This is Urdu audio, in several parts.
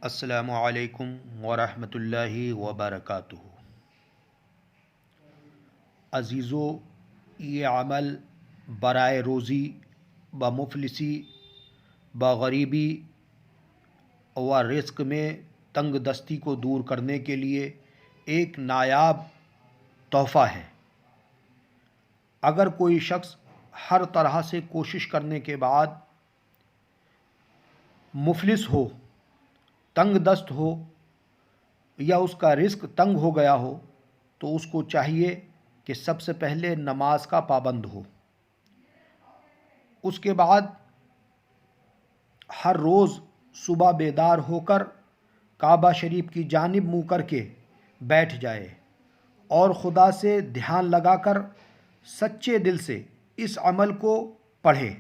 السلام علیکم ورحمۃ اللہ وبرکاتہ۔ عزیزو، یہ عمل برائے روزی، بمفلسی، بغریبی و رزق میں تنگ دستی کو دور کرنے کے لیے ایک نایاب تحفہ ہے۔ اگر کوئی شخص ہر طرح سے کوشش کرنے کے بعد مفلس ہو، تنگ دست ہو یا اس کا رزق تنگ ہو گیا ہو تو اس کو چاہیے کہ سب سے پہلے نماز کا پابند ہو۔ اس کے بعد ہر روز صبح بیدار ہو کر کعبہ شریف کی جانب منہ کر کے بیٹھ جائے اور خدا سے دھیان لگا کر سچے دل سے اس عمل کو پڑھے۔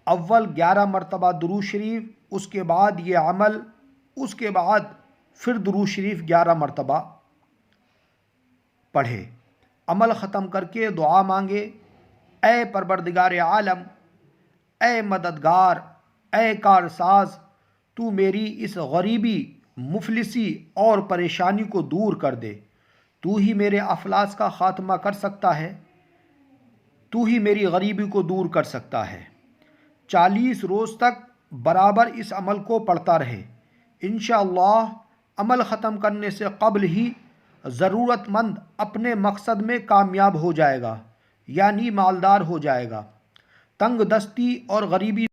اول 11 مرتبہ درود شریف، اس کے بعد یہ عمل، اس کے بعد پھر درود شریف 11 مرتبہ پڑھے۔ عمل ختم کر کے دعا مانگے، اے پروردگار عالم، اے مددگار، اے کارساز، تو میری اس غریبی، مفلسی اور پریشانی کو دور کر دے۔ تو ہی میرے افلاس کا خاتمہ کر سکتا ہے، تو ہی میری غریبی کو دور کر سکتا ہے۔ 40 روز تک برابر اس عمل کو پڑھتا رہے۔ انشاءاللہ عمل ختم کرنے سے قبل ہی ضرورت مند اپنے مقصد میں کامیاب ہو جائے گا، یعنی مالدار ہو جائے گا۔ تنگ دستی اور غریبی